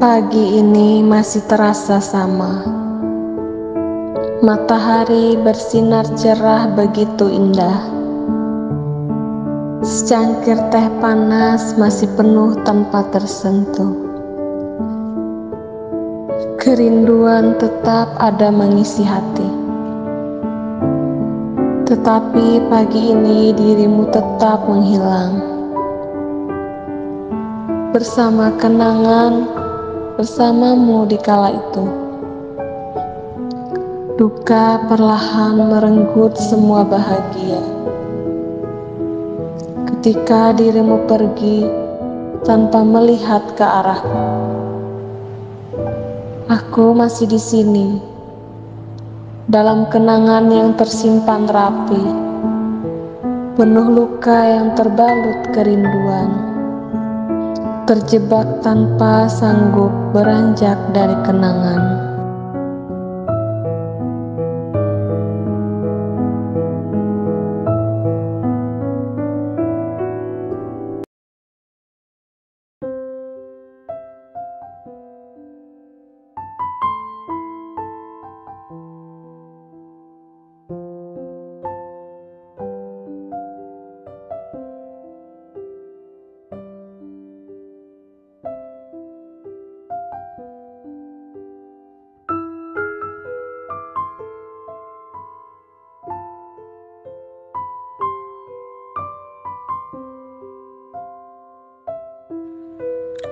Pagi ini masih terasa sama. Matahari bersinar cerah begitu indah. Secangkir teh panas masih penuh tanpa tersentuh. Kerinduan tetap ada mengisi hati. Tetapi pagi ini dirimu tetap menghilang. Bersama kenangan, bersamamu di kala itu. Duka perlahan merenggut semua bahagia. Ketika dirimu pergi tanpa melihat ke arahku. Aku masih di sini, dalam kenangan yang tersimpan rapi, penuh luka yang terbalut kerinduan. Terjebak tanpa sanggup beranjak dari kenangan.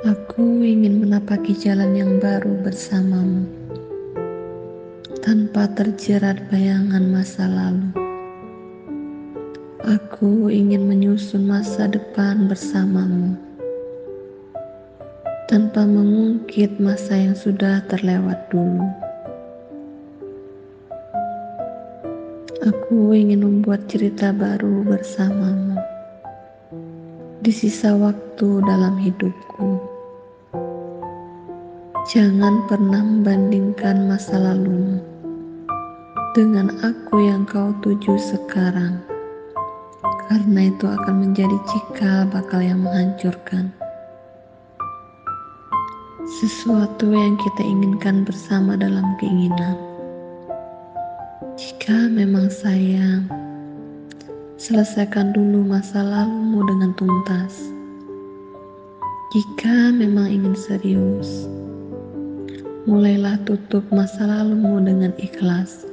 Aku ingin menapaki jalan yang baru bersamamu, tanpa terjerat bayangan masa lalu. Aku ingin menyusun masa depan bersamamu, tanpa mengungkit masa yang sudah terlewat dulu. Aku ingin membuat cerita baru bersamamu, di sisa waktu dalam hidupku. Jangan pernah membandingkan masa lalumu dengan aku yang kau tuju sekarang, karena itu akan menjadi cikal bakal yang menghancurkan sesuatu yang kita inginkan bersama dalam keinginan. Jika memang sayang, selesaikan dulu masa lalumu dengan tuntas. Jika memang ingin serius, mulailah tutup masa lalumu dengan ikhlas.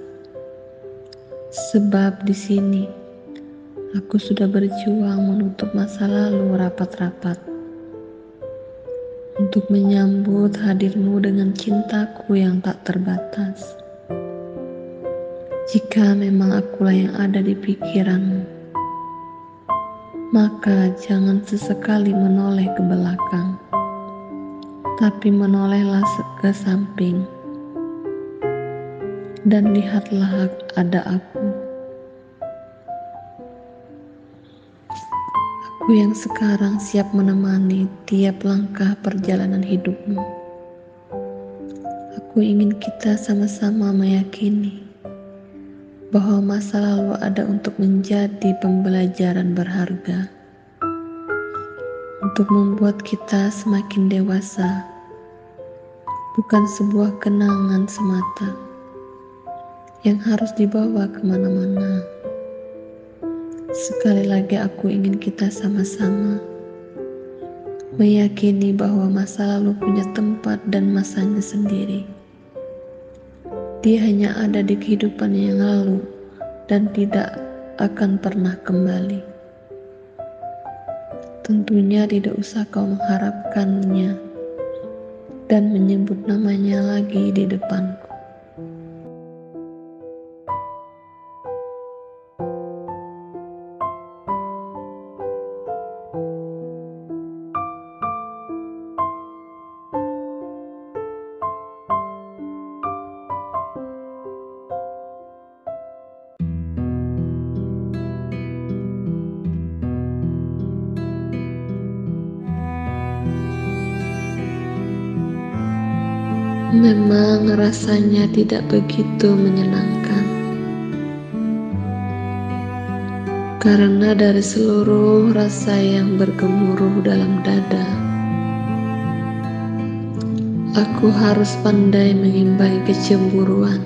Sebab di sini aku sudah berjuang menutup masa lalu rapat-rapat untuk menyambut hadirmu dengan cintaku yang tak terbatas. Jika memang akulah yang ada di pikiranmu, maka jangan sesekali menoleh ke belakang, tapi menolehlah ke samping dan lihatlah ada aku. Aku yang sekarang siap menemani tiap langkah perjalanan hidupmu. Aku ingin kita sama-sama meyakini bahwa masa lalu ada untuk menjadi pembelajaran berharga, untuk membuat kita semakin dewasa, bukan sebuah kenangan semata yang harus dibawa kemana-mana. Sekali lagi aku ingin kita sama-sama meyakini bahwa masa lalu punya tempat dan masanya sendiri. Dia hanya ada di kehidupan yang lalu dan tidak akan pernah kembali. Tentunya tidak usah kau mengharapkannya dan menyebut namanya lagi di depanku. Memang rasanya tidak begitu menyenangkan, karena dari seluruh rasa yang bergemuruh dalam dada, Aku harus pandai mengimbangi kecemburuan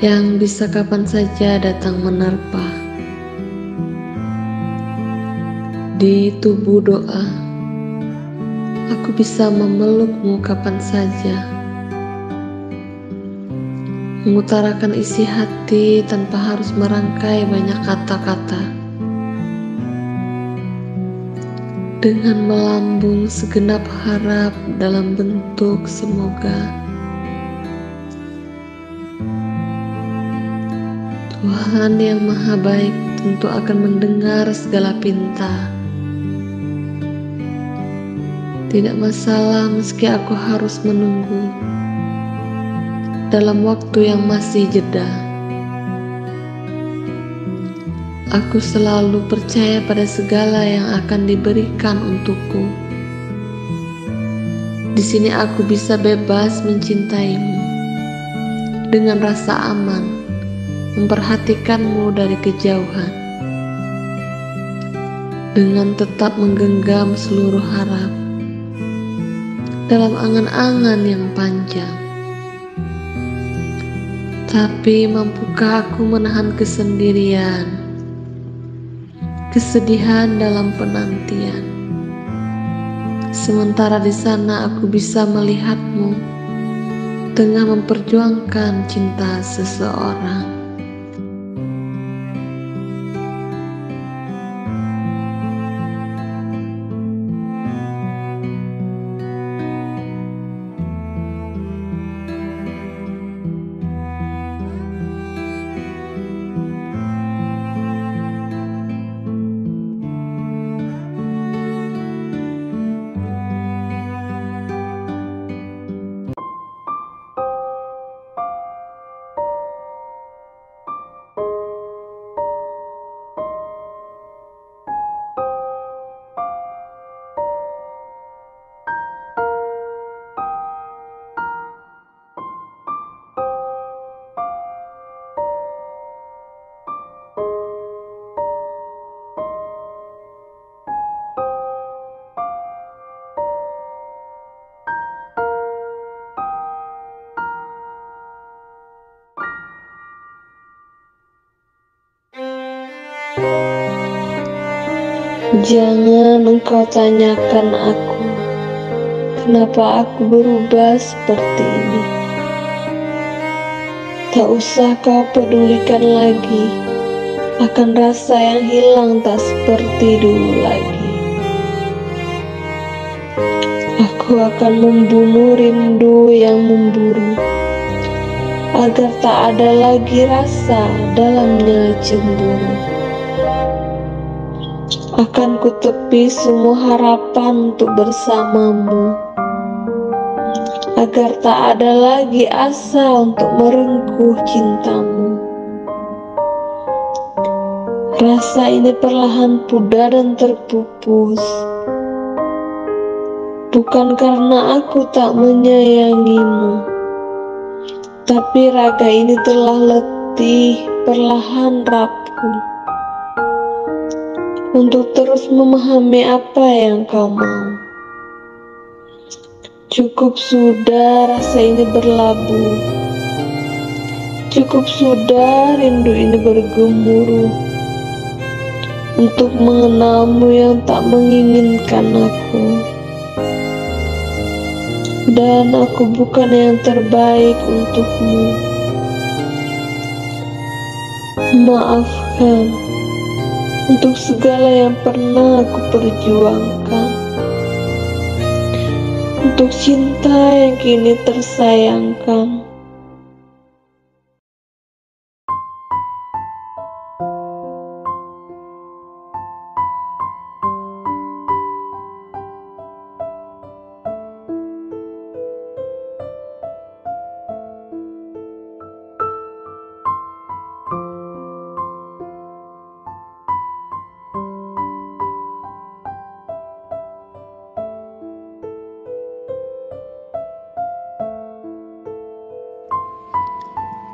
yang bisa kapan saja datang menerpa. Di tubuh doa, aku bisa memelukmu kapan saja, mengutarakan isi hati tanpa harus merangkai banyak kata-kata, dengan melambung segenap harap dalam bentuk semoga. Tuhan yang Maha Baik tentu akan mendengar segala pinta. Tidak masalah meski aku harus menunggu dalam waktu yang masih jeda. Aku selalu percaya pada segala yang akan diberikan untukku. Di sini aku bisa bebas mencintaimu dengan rasa aman, memperhatikanmu dari kejauhan, dengan tetap menggenggam seluruh harap dalam angan-angan yang panjang. Tapi mampukah aku menahan kesendirian, kesedihan dalam penantian, sementara di sana aku bisa melihatmu tengah memperjuangkan cinta seseorang. Jangan engkau tanyakan aku, kenapa aku berubah seperti ini. Tak usah kau pedulikan lagi akan rasa yang hilang tak seperti dulu lagi. Aku akan membunuh rindu yang memburu, agar tak ada lagi rasa dalamnya cemburu. Akan kutepi semua harapan untuk bersamamu, agar tak ada lagi asa untuk merengkuh cintamu. Rasa ini perlahan pudar dan terpupus, bukan karena aku tak menyayangimu, tapi raga ini telah letih, perlahan rapuh untuk terus memahami apa yang kau mau. Cukup sudah rasa ini berlabuh, cukup sudah rindu ini bergemuruh, untuk mengenalmu yang tak menginginkan aku. Dan aku bukan yang terbaik untukmu. Maafkan untuk segala yang pernah aku perjuangkan, untuk cinta yang kini tersayangkan.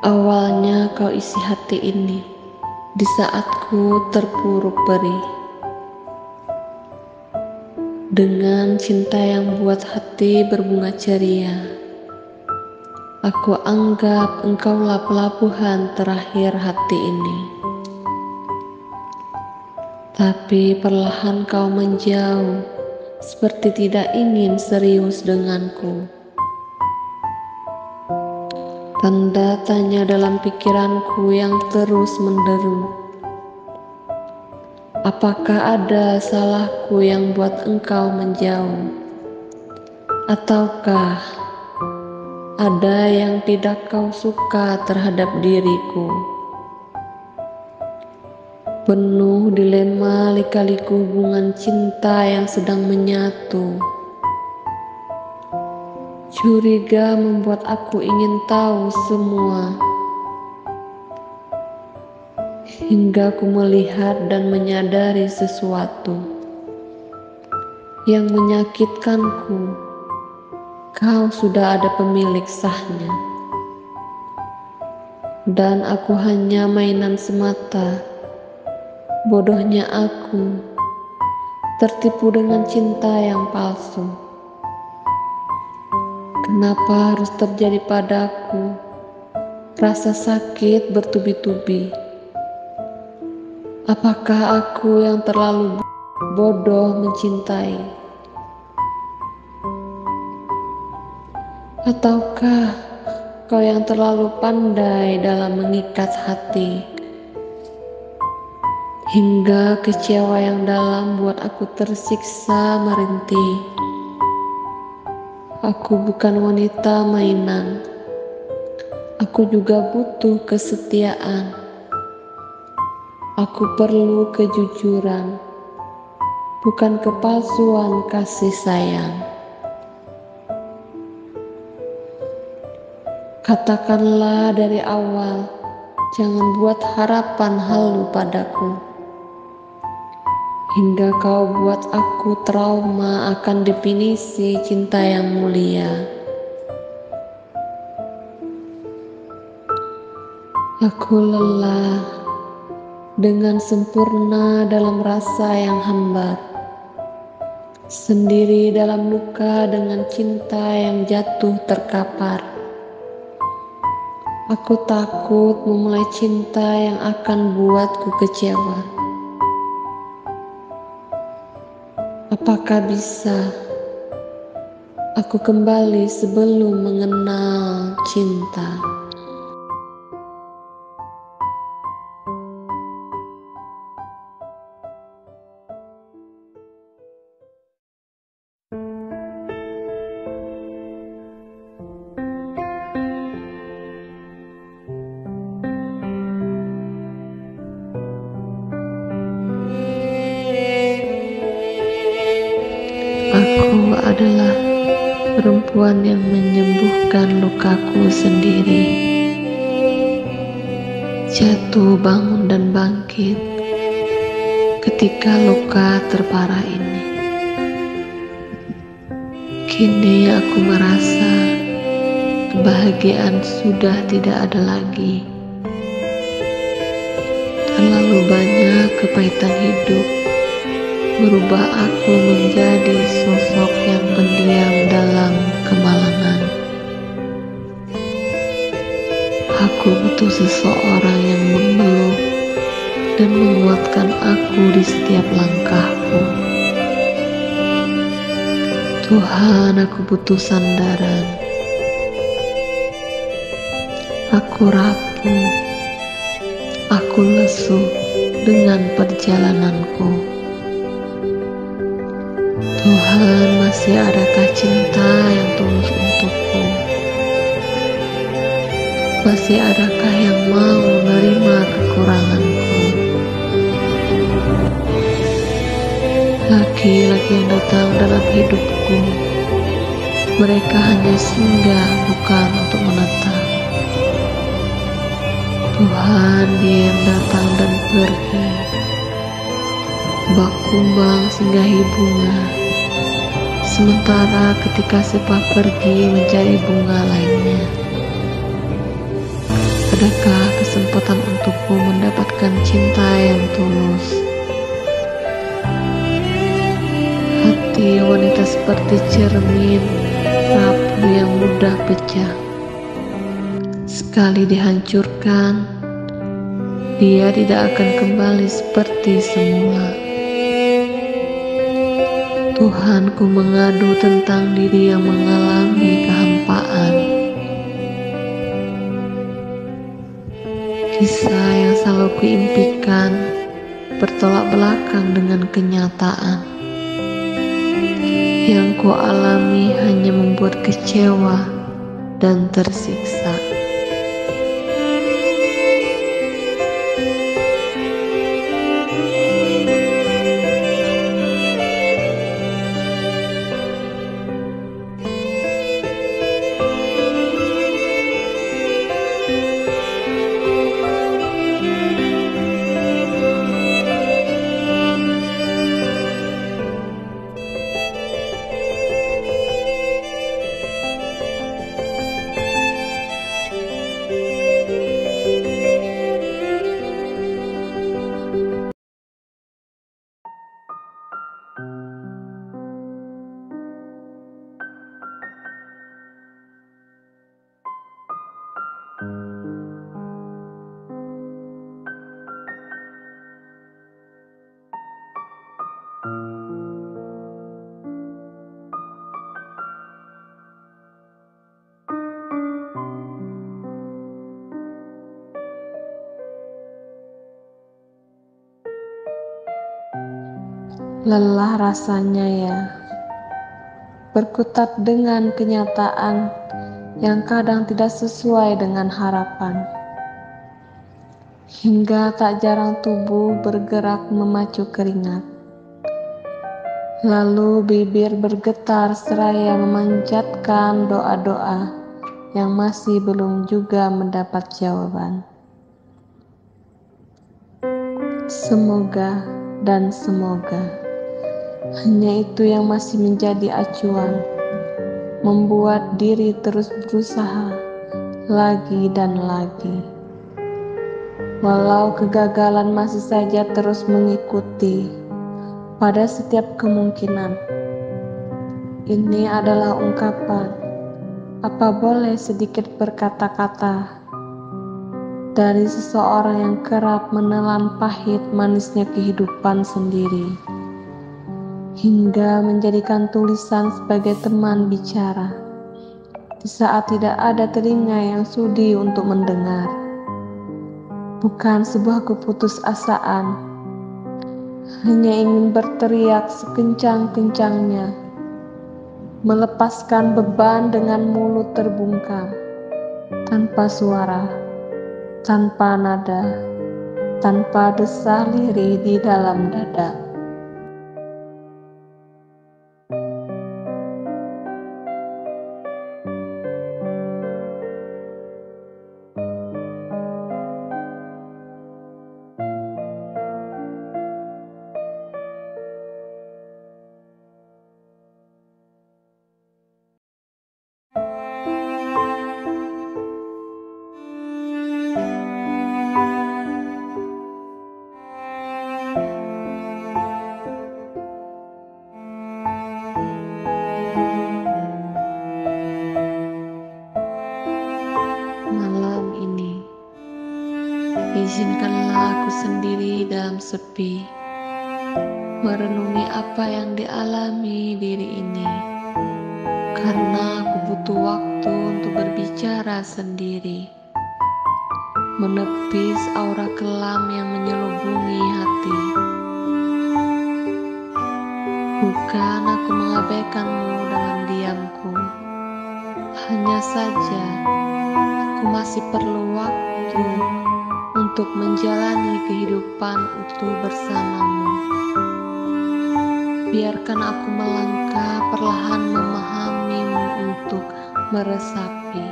Awalnya kau isi hati ini di saat ku terpuruk perih. Dengan cinta yang buat hati berbunga ceria, aku anggap engkaulah pelabuhan terakhir hati ini. Tapi perlahan kau menjauh, seperti tidak ingin serius denganku. Tanda tanya dalam pikiranku yang terus menderu. Apakah ada salahku yang buat engkau menjauh? Ataukah ada yang tidak kau suka terhadap diriku? Penuh dilema lika-liku hubungan cinta yang sedang menyatu. Curiga membuat aku ingin tahu semua, hingga ku melihat dan menyadari sesuatu yang menyakitkanku. Kau sudah ada pemilik sahnya, dan aku hanya mainan semata. Bodohnya aku, tertipu dengan cinta yang palsu. Kenapa harus terjadi padaku rasa sakit bertubi-tubi? Apakah aku yang terlalu bodoh mencintai? Ataukah kau yang terlalu pandai dalam mengikat hati? Hingga kecewa yang dalam buat aku tersiksa merintih. Aku bukan wanita mainan. Aku juga butuh kesetiaan. Aku perlu kejujuran, bukan kepalsuan kasih sayang. Katakanlah dari awal, jangan buat harapan halu padaku, hingga kau buat aku trauma akan definisi cinta yang mulia. Aku lelah dengan sempurna dalam rasa yang hambar, sendiri dalam luka dengan cinta yang jatuh terkapar. Aku takut memulai cinta yang akan buatku kecewa. Apakah bisa aku kembali sebelum mengenal cinta? Aku adalah perempuan yang menyembuhkan lukaku sendiri, jatuh, bangun, dan bangkit ketika luka terparah ini. Kini aku merasa kebahagiaan sudah tidak ada lagi. Terlalu banyak kepahitan hidup merubah aku menjadi sosok yang pendiam dalam kemalangan. Aku butuh seseorang yang memeluk dan menguatkan aku di setiap langkahku. Tuhan, aku butuh sandaran. Aku rapuh, aku lesu dengan perjalananku. Tuhan, masih adakah cinta yang tulus untukku? Masih adakah yang mau menerima kekuranganku? Laki-laki yang datang dalam hidupku, mereka hanya singgah, bukan untuk menetap. Tuhan, Dia yang datang dan pergi, bak kumbang singgahi bunga, sementara ketika sepah pergi mencari bunga lainnya. Adakah kesempatan untukku mendapatkan cinta yang tulus? Hati hati wanita seperti cermin rapuh yang mudah pecah. Sekali dihancurkan, dia tidak akan kembali seperti semula. Tuhanku mengadu tentang diri yang mengalami kehampaan. Kisah yang selalu kuimpikan bertolak belakang dengan kenyataan. Yang kualami hanya membuat kecewa dan tersiksa. Lelah rasanya ya, berkutat dengan kenyataan yang kadang tidak sesuai dengan harapan. Hingga tak jarang tubuh bergerak memacu keringat. Lalu bibir bergetar seraya memanjatkan doa-doa yang masih belum juga mendapat jawaban. Semoga dan semoga. Hanya itu yang masih menjadi acuan, membuat diri terus berusaha lagi dan lagi. Walau kegagalan masih saja terus mengikuti pada setiap kemungkinan. Ini adalah ungkapan, apa boleh sedikit berkata-kata, dari seseorang yang kerap menelan pahit manisnya kehidupan sendiri. Hingga menjadikan tulisan sebagai teman bicara di saat tidak ada telinga yang sudi untuk mendengar. Bukan sebuah keputusasaan, hanya ingin berteriak sekencang-kencangnya, melepaskan beban dengan mulut terbungkam, tanpa suara, tanpa nada, tanpa desah lirih di dalam dada. Malam ini, izinkanlah aku sendiri dalam sepi, merenungi apa yang dialami diri ini, karena aku butuh waktu untuk berbicara sendiri, menepis aura kelam yang menyelubungi hati. Bukan aku mengabaikanmu dalam diamku, hanya saja aku masih perlu waktu untuk menjalani kehidupan utuh bersamamu. Biarkan aku melangkah perlahan memahamimu untuk meresapi.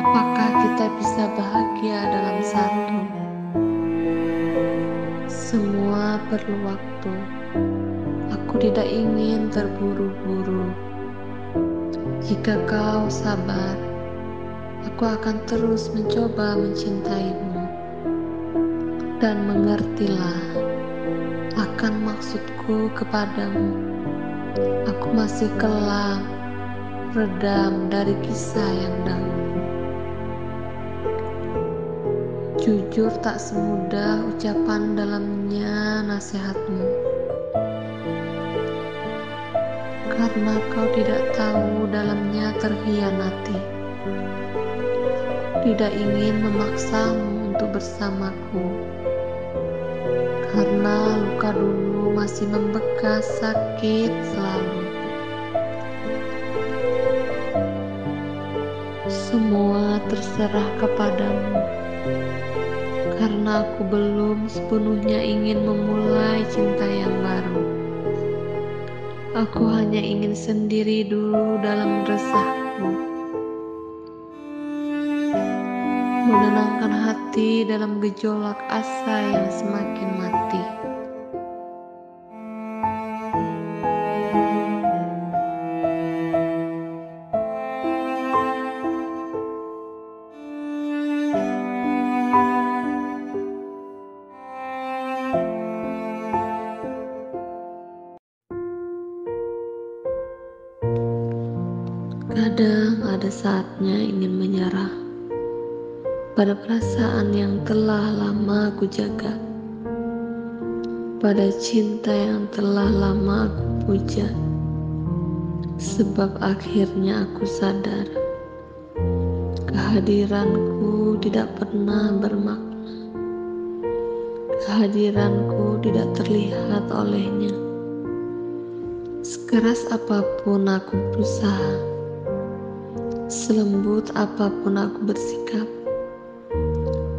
Apakah kita bisa bahagia dalam satu? Semua perlu waktu. Aku tidak ingin terburu-buru. Jika kau sabar, aku akan terus mencoba mencintaimu. Dan mengertilah akan maksudku kepadamu. Aku masih kelam, redam dari kisah yang dahulu. Jujur tak semudah ucapan dalamnya nasihatmu, karena kau tidak tahu dalamnya terhianati. Tidak ingin memaksamu untuk bersamaku, karena luka dulu masih membekas sakit selalu. Semua terserah kepadamu, karena aku belum sepenuhnya ingin memulai cinta yang baru. Aku hanya ingin sendiri dulu dalam resahku, menenangkan hati dalam gejolak asa yang semakin mati. Kadang ada saatnya ingin menyerah pada perasaan yang telah lama aku jaga, pada cinta yang telah lama aku puja. Sebab akhirnya aku sadar, kehadiranku tidak pernah bermakna. Kehadiranku tidak terlihat olehnya. Sekeras apapun aku berusaha, selembut apapun aku bersikap,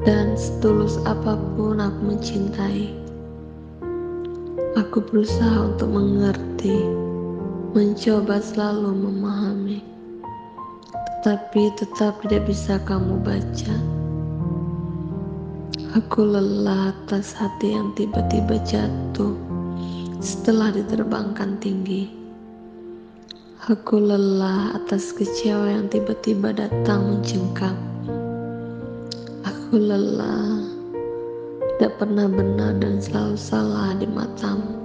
dan setulus apapun aku mencintai. Aku berusaha untuk mengerti, mencoba selalu memahami, tetapi tetap tidak bisa kamu baca. Aku lelah atas hati yang tiba-tiba jatuh setelah diterbangkan tinggi. Aku lelah atas kecewa yang tiba-tiba datang mencengkam. Aku lelah, tidak pernah benar dan selalu salah di matamu.